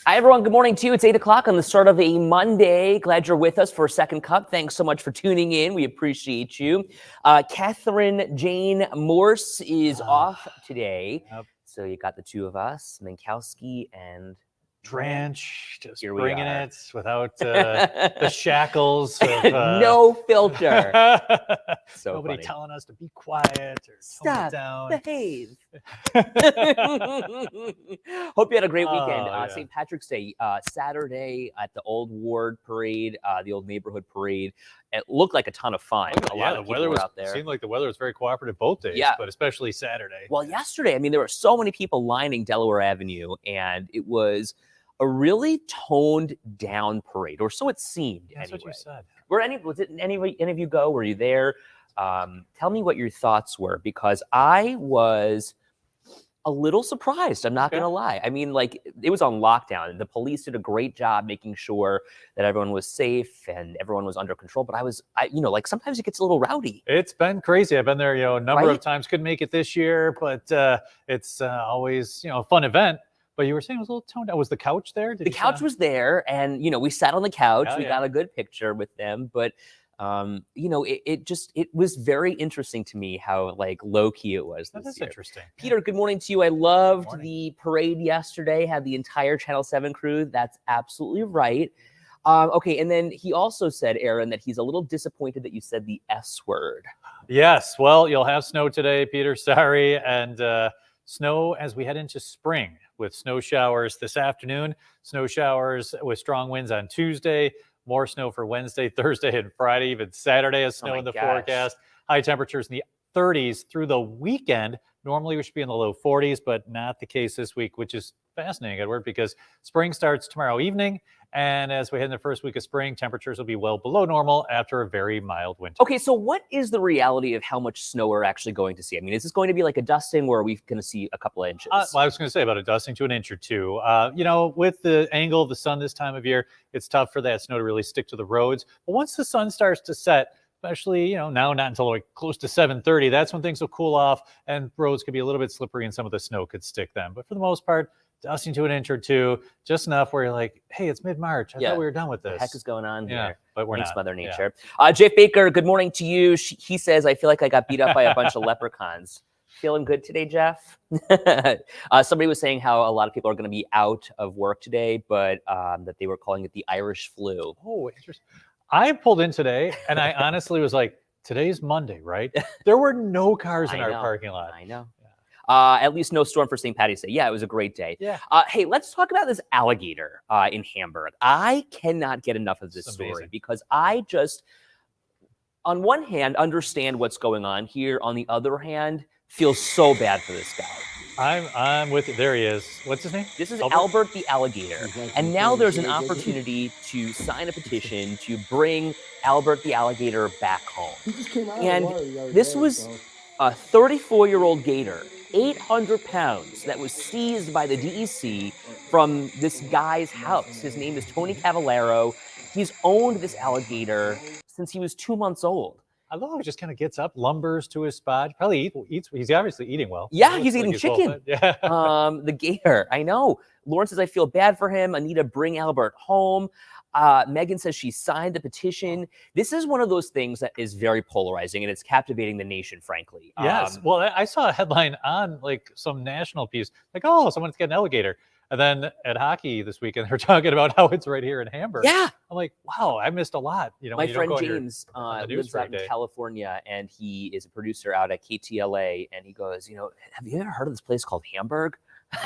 Hi, everyone. Good morning to you. It's 8 o'clock on the start of a Monday. Glad you're with us for Second Cup. Thanks so much for tuning in. We appreciate you. Catherine Jane Morse is off today. Yep. So you got the two of us, Minkowski and Dranch, just Here we bringing are. it without the shackles of no filter. So nobody funny. telling us to be quiet or tone Stop. it down. Behave. Hope you had a great weekend. Oh, yeah. St. Patrick's Day, Saturday at the Old Ward Parade, the Old Neighborhood Parade. It looked like a ton of fun. A lot of the people weather were out there. seemed like the weather was very cooperative both days, Yeah. but especially Saturday. Well, yesterday, I mean, there were so many people lining Delaware Avenue, and it was a really toned down parade, or so it seemed. That's anyway. what you said. Was it any of you go? Were you there? Tell me what your thoughts were, because I was a little surprised. I'm not going to lie. I mean, like, it was on lockdown. The police did a great job making sure that everyone was safe and everyone was under control. But like sometimes it gets a little rowdy. It's been crazy. I've been there, a number of times. Couldn't make it this year, but it's always, a fun event. But you were saying it was a little toned down. Was the couch there? The couch was there, and we sat on the couch. We got a good picture with them, but it was very interesting to me how low key it was this year. That's interesting. Peter, good morning to you. I loved the parade yesterday. Had the entire Channel 7 crew. That's absolutely right. Okay, and then he also said, Aaron, that he's a little disappointed that you said the S word. Yes, well, you'll have snow today, Peter. Sorry, and snow as we head into spring with snow showers this afternoon. Snow showers with strong winds on Tuesday. More snow for Wednesday, Thursday, and Friday. Even Saturday has snow in the forecast. High temperatures in the 30s through the weekend. Normally we should be in the low 40s, but not the case this week, which is fascinating, Edward, because spring starts tomorrow evening. And as we head in the first week of spring, temperatures will be well below normal after a very mild winter. Okay, so what is the reality of how much snow we're actually going to see? I mean, is this going to be like a dusting, or are we going to see a couple of inches? Well, I was going to say about a dusting to an inch or two. With the angle of the sun this time of year, it's tough for that snow to really stick to the roads. But once the sun starts to set, especially, now not until close to 7:30, that's when things will cool off and roads could be a little bit slippery and some of the snow could stick then. But for the most part, dusting to an inch or two, just enough where you're like, hey, it's mid-March. I thought we were done with this. What the heck is going on here? But we're Thanks, not. Mother Nature. Jeff Baker, good morning to you. He says, I feel like I got beat up by a bunch of leprechauns. Feeling good today, Jeff? Somebody was saying how a lot of people are going to be out of work today, but that they were calling it the Irish flu. Oh, interesting. I pulled in today, and I honestly was like, today's Monday, right? There were no cars in our parking lot. I know. At least no storm for St. Patty's Day. Yeah, it was a great day. Yeah. Hey, let's talk about this alligator in Hamburg. I cannot get enough of this story because I just, on one hand, understand what's going on here. On the other hand, feel so bad for this guy. I'm with you. There he is. What's his name? This is Albert the alligator. And now there's an opportunity to sign a petition to bring Albert the alligator back home. And this was a 34-year-old gator, 800 pounds, that was seized by the DEC from this guy's house. His name is Tony Cavallaro. He's owned this alligator since he was 2 months old. I love how he just kind of gets up, lumbers to his spot. Probably eats. He's obviously eating well. Yeah, he's eating chicken. Yeah. The gator, I know. Lauren says, I feel bad for him. Anita, bring Albert home. Megan says she signed the petition. This is one of those things that is very polarizing, and it's captivating the nation, frankly. Yes. Well, I saw a headline on some national piece, oh, someone's getting an alligator. And then at hockey this weekend, they're talking about how it's right here in Hamburg. Yeah. I'm like, wow, I missed a lot. My friend James lives out in California, and he is a producer out at KTLA. And he goes, have you ever heard of this place called Hamburg?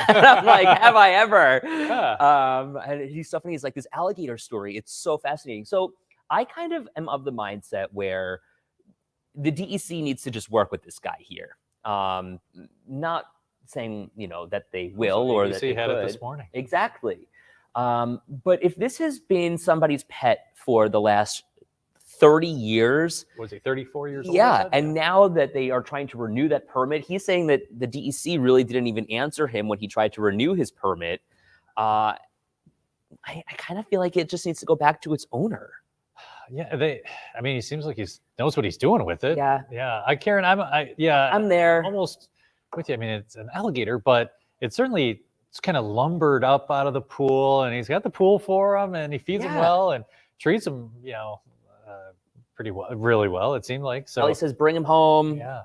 And I'm like, have I ever? Yeah. And he's like, this alligator story, it's so fascinating. So I kind of am of the mindset where the DEC needs to just work with this guy here. Not saying, that they will or that they had could. It this morning. Exactly. But if this has been somebody's pet for the last 30 years. Was he 34 years old? Yeah, and now that they are trying to renew that permit, he's saying that the DEC really didn't even answer him when he tried to renew his permit. I kind of feel like it just needs to go back to its owner. Yeah, he seems like he knows what he's doing with it. Yeah. Yeah. Karen, I'm there. Almost with you. I mean, it's an alligator, but it certainly kind of lumbered up out of the pool, and he's got the pool for him, and he feeds him well and treats him, pretty well, really well, it seemed like. So Ellie says, bring him home. Yeah.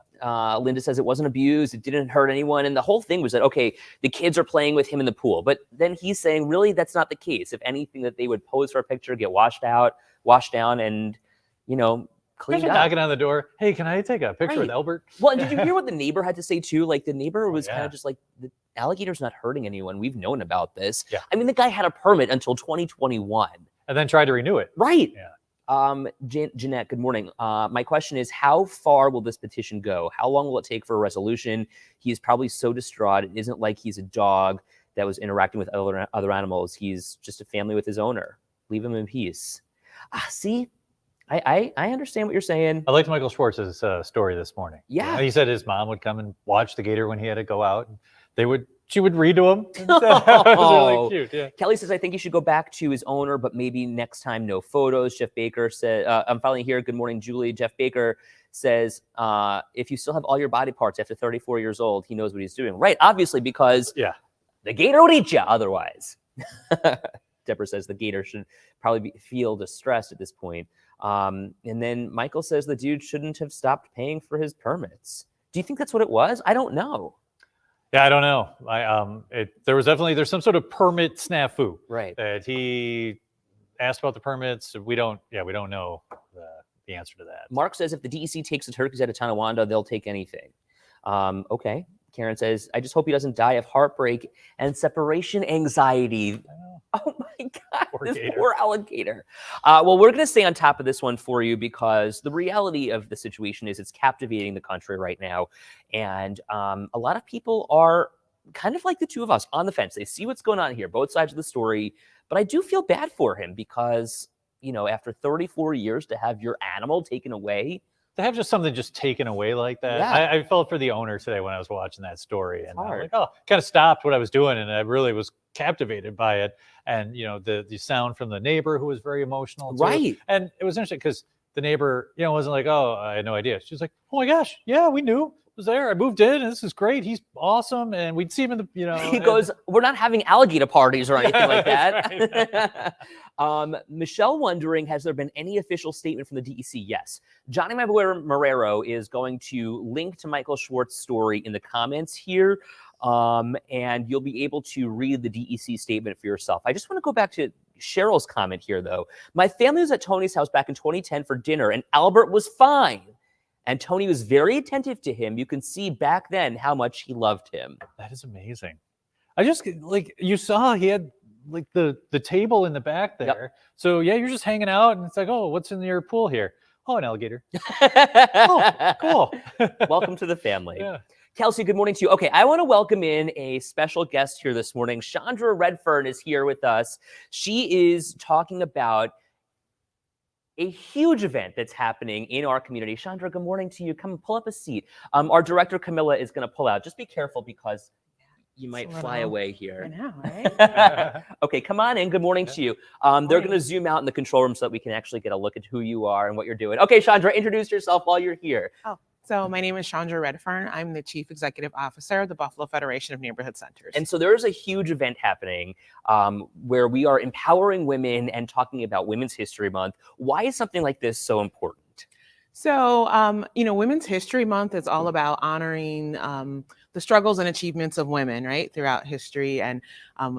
Linda says it wasn't abused. It didn't hurt anyone. And the whole thing was that, okay, the kids are playing with him in the pool. But then he's saying, really, that's not the case. If anything, that they would pose for a picture, get washed down, and, cleaned up. Knocking on the door. Hey, can I take a picture with Albert? Well, and did you hear what the neighbor had to say too? Like the neighbor was kind of just like, the alligator's not hurting anyone. We've known about this. Yeah. I mean, the guy had a permit until 2021. And then tried to renew it. Right. Yeah. Jeanette, good morning. My question is, how far will this petition go? How long will it take for a resolution? He is probably so distraught. It isn't like he's a dog that was interacting with other animals. He's just a family with his owner. Leave him in peace. See, I understand what you're saying. I liked Michael Schwartz's story this morning. Yeah. He said his mom would come and watch the gator when he had to go out. She would read to him. It was really cute. Yeah. Kelly says, I think he should go back to his owner, but maybe next time, no photos. Jeff Baker said, I'm finally here. Good morning, Julie. Jeff Baker says, if you still have all your body parts after 34 years old, he knows what he's doing. Right. Obviously, because the gator would eat you otherwise. Deborah says the gator should probably feel distressed at this point. And then Michael says the dude shouldn't have stopped paying for his permits. Do you think that's what it was? I don't know. Yeah, I don't know. There's some sort of permit snafu. Right. That he asked about the permits. We don't know the answer to that. Mark says if the DEC takes the turkeys out of Tonawanda, they'll take anything. Okay. Karen says, I just hope he doesn't die of heartbreak and separation anxiety. Oh my God, poor alligator. Well, we're going to stay on top of this one for you because the reality of the situation is it's captivating the country right now. And a lot of people are kind of like the two of us on the fence. They see what's going on here, both sides of the story. But I do feel bad for him because, after 34 years to have your animal taken away. To have just something just taken away like that. Yeah. I felt for the owner today when I was watching that story. And I'm like, kind of stopped what I was doing. And I really was captivated by it. And, the sound from the neighbor who was very emotional too. Right. And it was interesting because the neighbor, wasn't like, oh, I had no idea. She was like, oh my gosh, yeah, we knew. Was there. I moved in and this is great. He's awesome. And we'd see him in the, He goes, we're not having alligator parties or anything like that. Michelle wondering, has there been any official statement from the DEC? Yes. Johnny Marrero is going to link to Michael Schwartz's story in the comments here. And you'll be able to read the DEC statement for yourself. I just want to go back to Cheryl's comment here, though. My family was at Tony's house back in 2010 for dinner, and Albert was fine. And Tony was very attentive to him. You can see back then how much he loved him. That is amazing. I just, you saw he had, the table in the back there. Yep. So, yeah, you're just hanging out, and it's like, oh, what's in your pool here? Oh, an alligator. Oh, cool. Welcome to the family. Yeah. Kelsey, good morning to you. Okay, I want to welcome in a special guest here this morning. Chandra Redfern is here with us. She is talking about a huge event that's happening in our community. Chandra, good morning to you. Come pull up a seat. Our director, Camilla, is going to pull out. Just be careful because you might fly away here. I know, right? Okay, come on in. Good morning to you. They're going to zoom out in the control room so that we can actually get a look at who you are and what you're doing. Okay, Chandra, introduce yourself while you're here. Oh, so my name is Chandra Redfern. I'm the Chief Executive Officer of the Buffalo Federation of Neighborhood Centers. And so there's a huge event happening where we are empowering women and talking about Women's History Month. Why is something like this so important? So, Women's History Month is all about honoring the struggles and achievements of women, right, throughout history. And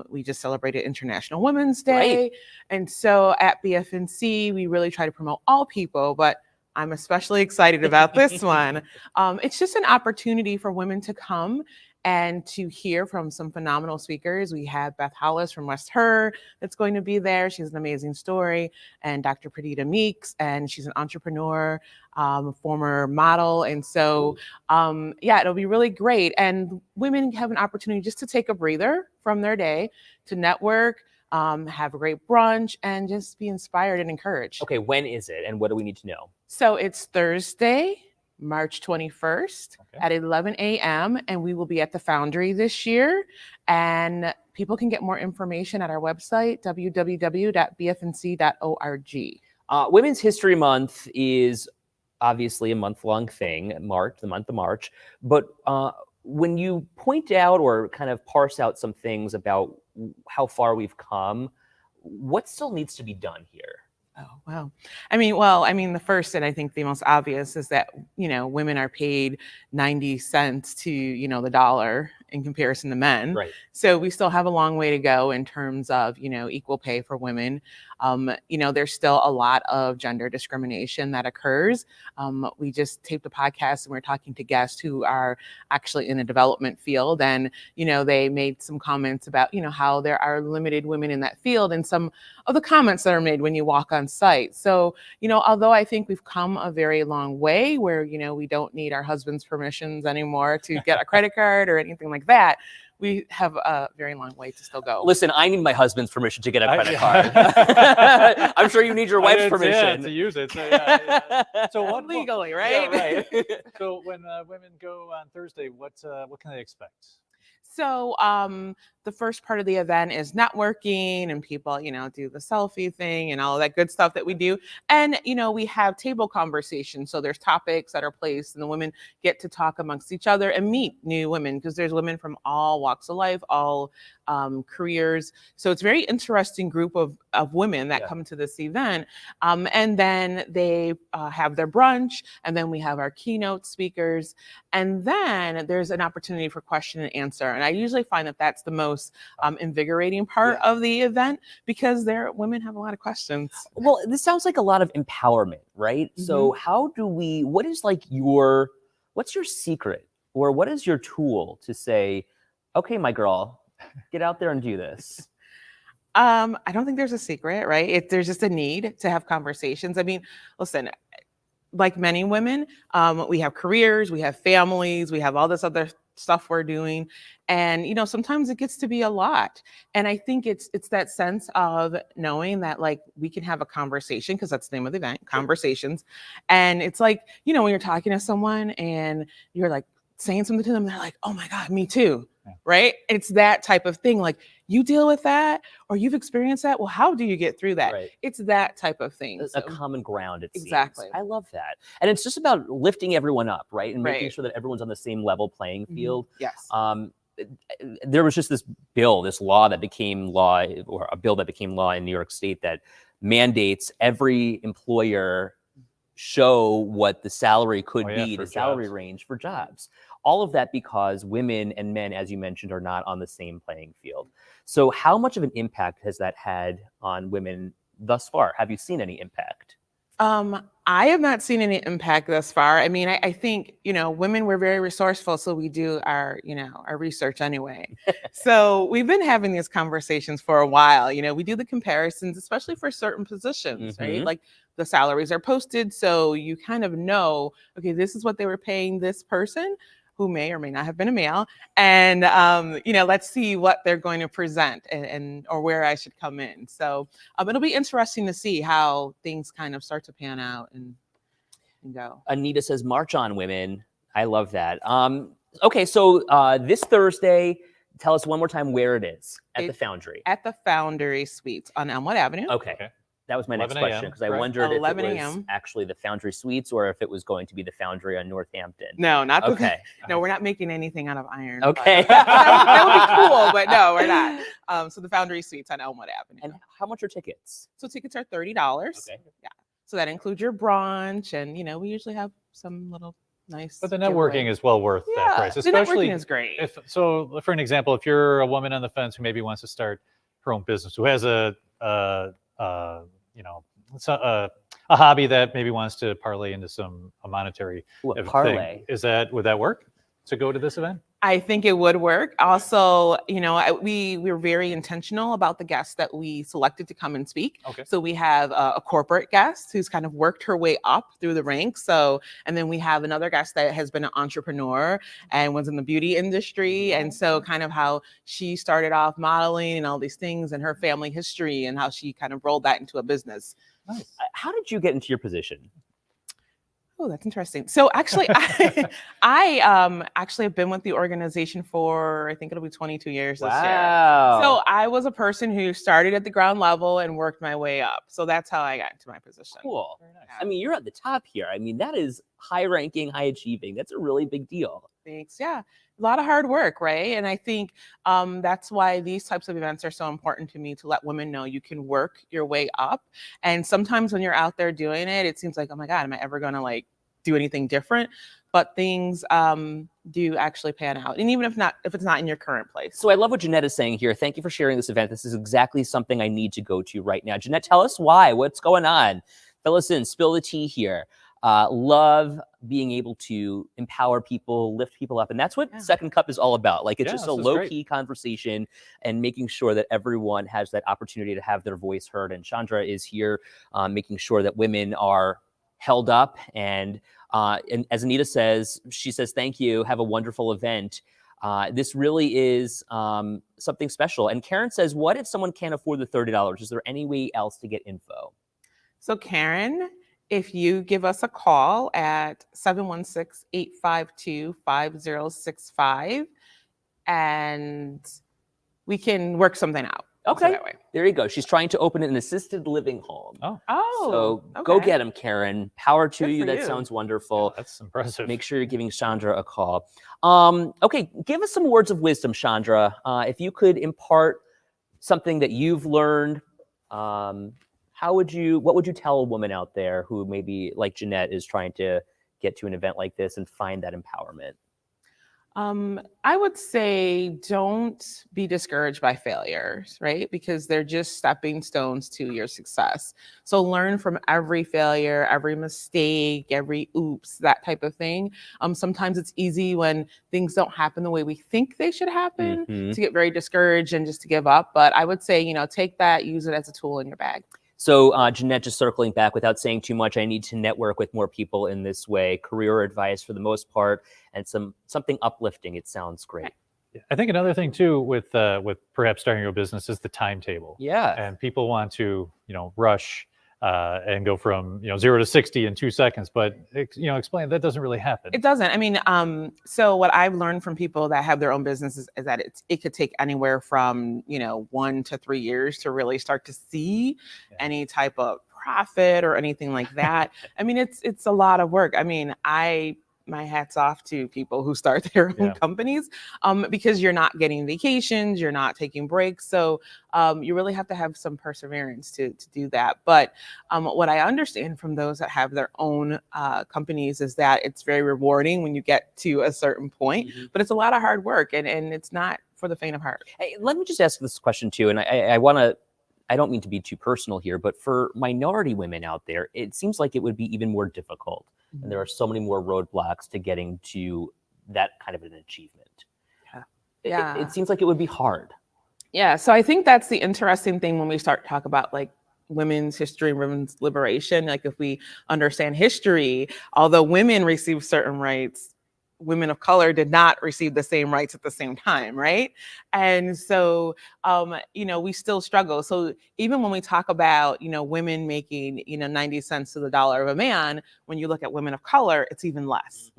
we just celebrated International Women's Day. Right. And so at BFNC, we really try to promote all people, but I'm especially excited about this one. It's just an opportunity for women to come and to hear from some phenomenal speakers. We have Beth Hollis from West Her that's going to be there. She has an amazing story. And Dr. Pradita Meeks, and she's an entrepreneur, former model. And so, it'll be really great. And women have an opportunity just to take a breather from their day, to network, have a great brunch, and just be inspired and encouraged. Okay, when is it and what do we need to know? So it's Thursday, March 21st at 11 a.m. and we will be at the Foundry this year. And people can get more information at our website, www.bfnc.org. Women's History Month is obviously a month-long thing, the month of March. But when you point out or kind of parse out some things about how far we've come, what still needs to be done here? Oh, wow. I mean, the first and I think the most obvious is that, women are paid 90 cents to, the dollar in comparison to men. Right. So we still have a long way to go in terms of, equal pay for women. There's still a lot of gender discrimination that occurs. We just taped a podcast and we're talking to guests who are actually in a development field. And, they made some comments about, how there are limited women in that field and some of the comments that are made when you walk on site. So, although I think we've come a very long way where, we don't need our husband's permissions anymore to get a credit card or anything like that, we have a very long way to still go. Listen, I need my husband's permission to get a credit card. I'm sure you need your wife's permission to use it. So, so what legally, right? Yeah, right. So when women go on Thursday, what can they expect? So the first part of the event is networking and people, do the selfie thing and all of that good stuff that we do. And, we have table conversations. So there's topics that are placed and the women get to talk amongst each other and meet new women because there's women from all walks of life, all careers. So it's a very interesting group of women that come to this event. And then they have their brunch and then we have our keynote speakers. And then there's an opportunity for question and answer. And I usually find that that's the most invigorating part of the event because women have a lot of questions. Well, this sounds like a lot of empowerment, right? Mm-hmm. So what's your secret or what is your tool to say, okay, my girl, get out there and do this? I don't think there's a secret, right? There's just a need to have conversations. I mean, listen, like many women, we have careers, we have families, we have all this other stuff we're doing. And, sometimes it gets to be a lot. And I think it's that sense of knowing that like we can have a conversation because that's the name of the event, conversations. And it's like, when you're talking to someone and you're like saying something to them, they're like, oh my God, me too. Right? It's that type of thing. Like you deal with that or you've experienced that. Well, how do you get through that? Right. It's that type of thing. A common ground. Exactly. Seems. I love that. And it's just about lifting everyone up, right? And making sure that everyone's on the same level playing field. Yes. There was just this bill that became law in New York State that mandates every employer show what the salary could be, the salary range for jobs. All of that because women and men, as you mentioned, are not on the same playing field. So how much of an impact has that had on women thus far? Have you seen any impact? I have not seen any impact thus far. I mean, I think, women were very resourceful. So we do our research anyway. So we've been having these conversations for a while. We do the comparisons, especially for certain positions, right? Like the salaries are posted. So you kind of know, okay, this is what they were paying this person who may or may not have been a male. And, let's see what they're going to present or where I should come in. So it'll be interesting to see how things kind of start to pan out and go. Anita says, march on, women. I love that. Okay, so this Thursday, tell us one more time where it is at the Foundry. At the Foundry Suites on Elmwood Avenue. Okay. That was my next question because I wondered if it was actually the Foundry Suites or if it was going to be the Foundry on Northampton. No, not okay. No, we're not making anything out of iron. Okay. That would be cool, but no, we're not. So the Foundry Suites on Elmwood Avenue. And how much are tickets? So tickets are $30. Okay. Yeah. So that includes your brunch and, we usually have some little nice. But the networking is well worth that price. Especially the networking is great. For an example, if you're a woman on the fence who maybe wants to start her own business, who has a hobby that maybe wants to parlay into a monetary parlay. Thing. Would that work to go to this event? I think it would work. Also, we were very intentional about the guests that we selected to come and speak. Okay. So we have a corporate guest who's kind of worked her way up through the ranks. So, and then we have another guest that has been an entrepreneur and was in the beauty industry. And so kind of how she started off modeling and all these things and her family history and how she kind of rolled that into a business. Nice. How did you get into your position? Oh, that's interesting. So actually, I actually have been with the organization for, I think it'll be 22 years this year. So I was a person who started at the ground level and worked my way up. So that's how I got into my position. Cool. Very nice. I mean, you're at the top here. I mean, that is high ranking, high achieving. That's a really big deal. Thanks. Yeah. A lot of hard work, right? And I think that's why these types of events are so important to me, to let women know you can work your way up. And sometimes when you're out there doing it, it seems like, oh my God, am I ever going to like do anything different? But things do actually pan out. And even if it's not in your current place. So I love what Jeanette is saying here. Thank you for sharing this event. This is exactly something I need to go to right now. Jeanette, tell us why. What's going on? Fill us in. Spill the tea here. Love being able to empower people, lift people up. And that's what Second Cup is all about. Like, it's just a low-key conversation and making sure that everyone has that opportunity to have their voice heard. And Chandra is here making sure that women are held up. And as Anita says, she says, thank you. Have a wonderful event. This really is something special. And Karen says, what if someone can't afford the $30? Is there any way else to get info? So Karen, if you give us a call at 716-852-5065, and we can work something out. Okay, that way. There you go. She's trying to open an assisted living home. Oh, so okay. Go get them, Karen. Power to you. That you. Sounds wonderful. Yeah, that's impressive. Make sure you're giving Chandra a call. Okay, give us some words of wisdom, Chandra. If you could impart something that you've learned, what would you tell a woman out there who maybe like Jeanette is trying to get to an event like this and find that empowerment? I would say don't be discouraged by failures, right? Because they're just stepping stones to your success. So learn from every failure, every mistake, every oops, that type of thing. Sometimes it's easy when things don't happen the way we think they should happen to get very discouraged and just to give up. But I would say, take that, use it as a tool in your bag. So Jeanette, just circling back without saying too much, I need to network with more people in this way. Career advice for the most part, and something uplifting. It sounds great. I think another thing too with perhaps starting your business is the timetable. Yeah. And people want to rush and go from 0 to 60 in 2 seconds, but explain that doesn't really happen. It doesn't. I mean, so what I've learned from people that have their own businesses is that it could take anywhere from 1 to 3 years to really start to see any type of profit or anything like that. I mean, it's a lot of work. I mean, my hat's off to people who start their own companies because you're not getting vacations, you're not taking breaks. So you really have to have some perseverance to do that. But what I understand from those that have their own companies is that it's very rewarding when you get to a certain point, but it's a lot of hard work and it's not for the faint of heart. Hey, let me just ask this question too. And I don't mean to be too personal here, but for minority women out there, it seems like it would be even more difficult. And there are so many more roadblocks to getting to that kind of an achievement. Yeah. It seems like it would be hard. Yeah. So I think that's the interesting thing when we start to talk about like women's history, women's liberation. Like if we understand history, although women received certain rights, women of color did not receive the same rights at the same time, right? And so, we still struggle. So even when we talk about, women making, 90 cents to the dollar of a man, when you look at women of color, it's even less.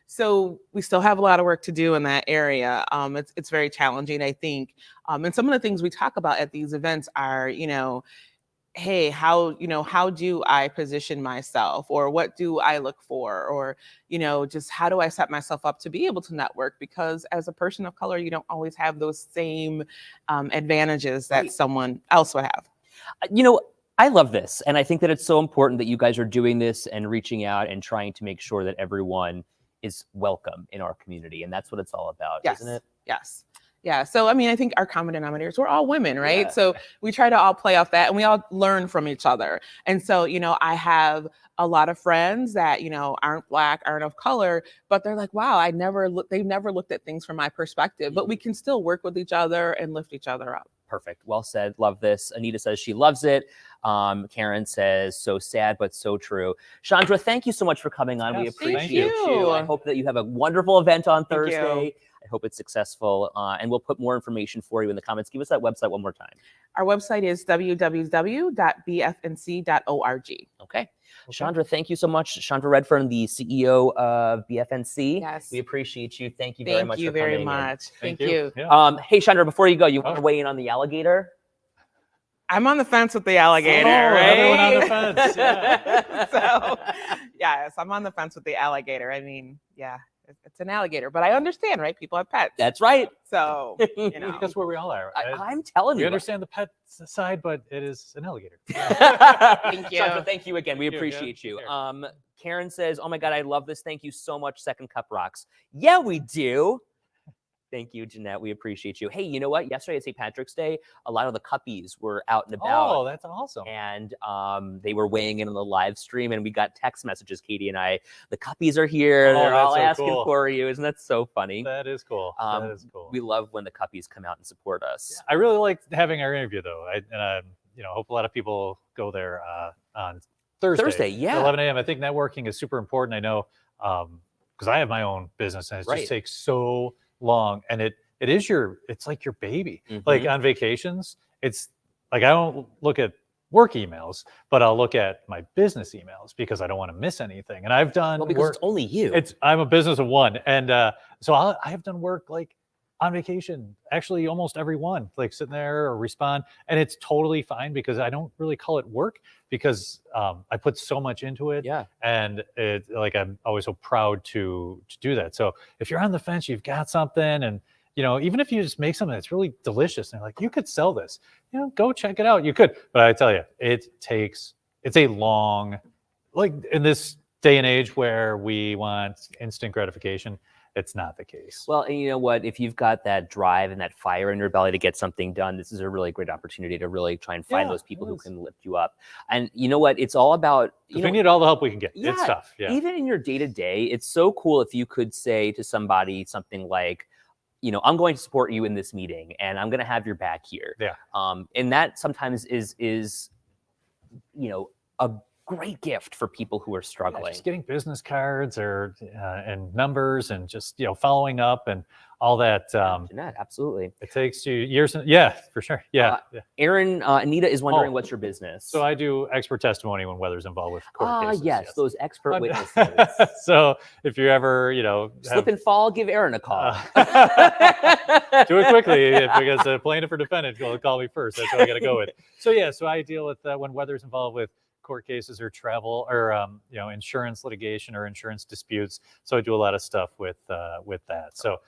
So we still have a lot of work to do in that area. It's very challenging, I think. And some of the things we talk about at these events are, hey, how do I position myself, or what do I look for, or, just how do I set myself up to be able to network? Because as a person of color, you don't always have those same advantages that someone else would have. I love this. And I think that it's so important that you guys are doing this and reaching out and trying to make sure that everyone is welcome in our community. And that's what it's all about, isn't it? Yes. Yeah. So, I mean, I think our common denominators, we're all women, right? Yeah. So we try to all play off that and we all learn from each other. And so, I have a lot of friends that, aren't Black, aren't of color, but they're like, wow, they've never looked at things from my perspective, but we can still work with each other and lift each other up. Perfect. Well said. Love this. Anita says she loves it. Karen says, so sad, but so true. Chandra, thank you so much for coming on. Yes, we appreciate you. you. I hope that you have a wonderful event on Thank you. Thursday. I hope it's successful. And we'll put more information for you in the comments. Give us that website one more time. Our website is www.bfnc.org. Okay. Chandra, thank you so much. Chandra Redfern, the CEO of BFNC. Yes. We appreciate you. Thank you very much for coming in. Thank you very much. Thank you. Yeah. Hey, Chandra, before you go, you want to weigh in on the alligator? I'm on the fence with the alligator, Oh, right? everyone on the fence. Yeah. So, Yes, I'm on the fence with the alligator. I mean, yeah, it's an alligator, but I understand, right? People have pets. That's right. So, you know. That's where we all are. I'm telling you. We understand the pet side, but it is an alligator. Thank you. Sandra, thank you again. We Thank you, appreciate you. yeah. Karen says, oh my God, I love this. Thank you so much. Second Cup rocks. Yeah, we do. Thank you, Jeanette. We appreciate you. Hey, you know what? Yesterday at St. Patrick's Day, a lot of the cuppies were out and about. Oh, that's awesome. And they were weighing in on the live stream, and we got text messages, Katie and I. The cuppies are here. Oh, They're all that's so asking cool. for you. Isn't that so funny? That is cool. That is cool. We love when the cuppies come out and support us. I really like having our interview, though. I hope a lot of people go there on Thursday. Yeah. At 11 a.m. I think networking is super important. I know because I have my own business, and it just takes so long, and it's like your baby. Mm-hmm. Like on vacations, it's like I don't look at work emails, but I'll look at my business emails because I don't want to miss anything. And I've done because it's only you. I'm a business of one, and so I have done work like on vacation, actually almost every one, like sitting there or respond, and it's totally fine because I don't really call it work because I put so much into it. Yeah. And it like I'm always so proud to do that. So if you're on the fence, you've got something, and even if you just make something that's really delicious and like you could sell this, go check it out. You could, but I tell you, it's a long, like in this day and age where we want instant gratification, it's not the case. Well, and you know what? If you've got that drive and that fire in your belly to get something done, this is a really great opportunity to really try and find those people who can lift you up. And you know what? It's all about, we need all the help we can get. Yeah, it's tough. Yeah. Even in your day-to-day, it's so cool if you could say to somebody something like, I'm going to support you in this meeting and I'm going to have your back here. Yeah. And that sometimes is a great gift for people who are struggling. Yeah, just getting business cards or and numbers and just following up and all that. Jeanette, absolutely. It takes you years. Yeah, for sure. Yeah. Aaron, Anita is wondering what's your business. So I do expert testimony when weather's involved with court cases. Yes, those expert witnesses. So if you ever, slip and fall, give Aaron a call. Do it quickly because the plaintiff or defendant will call me first. That's what I got to go with. So I deal with when weather's involved with court cases or travel or insurance litigation or insurance disputes. So I do a lot of stuff with that. So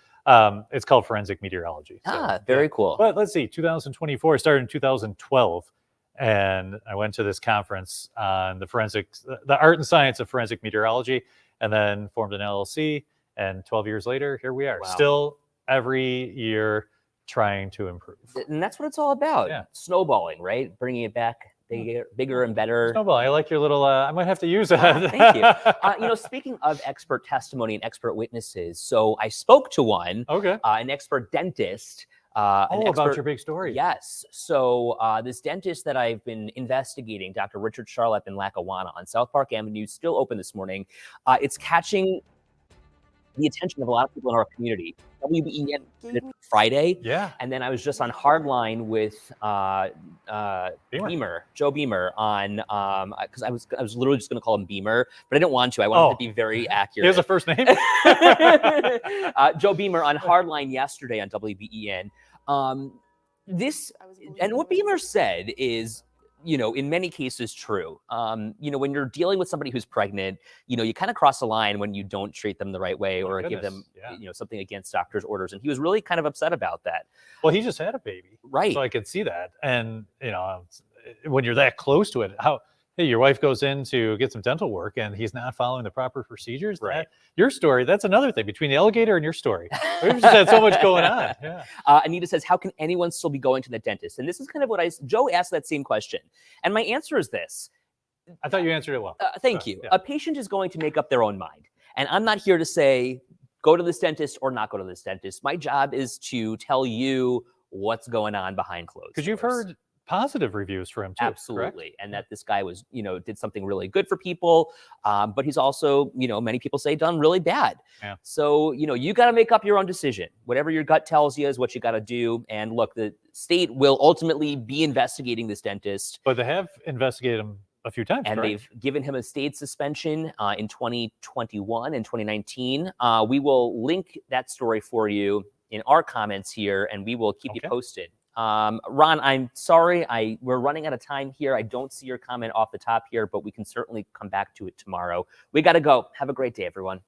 it's called forensic meteorology. Very cool. But let's see, 2024 I started in 2012, and I went to this conference on the art and science of forensic meteorology, and then formed an LLC. And 12 years later, here we are, still every year trying to improve. And that's what it's all about. Yeah. Snowballing, right? Bringing it back. Bigger and better. Snowball. I like your little. I might have to use that. Thank you. Speaking of expert testimony and expert witnesses, so I spoke to one. Okay. An expert dentist. About your big story. Yes. So this dentist that I've been investigating, Dr. Richard Charlap in Lackawanna on South Park Avenue, still open this morning. It's catching the attention of a lot of people in our community. WBEN Friday. Yeah. And then I was just on Hardline with Joe Beamer on because I was literally just going to call him Beamer, but I didn't want to. I wanted to be very accurate. He has a first name. Joe Beamer on Hardline yesterday on WBEN. And what Beamer said is, in many cases true. When you're dealing with somebody who's pregnant, you kind of cross the line when you don't treat them the right way or give them, something against doctor's orders. And he was really kind of upset about that. Well, he just had a baby. Right. So I could see that. And, when you're that close to it, your wife goes in to get some dental work and he's not following the proper procedures. Right. Your story, that's another thing between the alligator and your story. We've just had so much going on. Yeah. Anita says, how can anyone still be going to the dentist? And this is kind of what Joe asked that same question. And my answer is this. I thought you answered it well. Thank you. Yeah. A patient is going to make up their own mind. And I'm not here to say, go to this dentist or not go to this dentist. My job is to tell you what's going on behind closed doors. Because you've heard positive reviews for him too. Absolutely. Correct? And that this guy was, did something really good for people. But he's also, many people say done really bad. Yeah. So, you got to make up your own decision. Whatever your gut tells you is what you got to do. And look, the state will ultimately be investigating this dentist. But they have investigated him a few times. And correct? they've given him a state suspension in 2021 and 2019. We will link that story for you in our comments here, and we will keep you posted. Ron, I'm sorry. We're running out of time here. I don't see your comment off the top here, but we can certainly come back to it tomorrow. We got to go. Have a great day, everyone.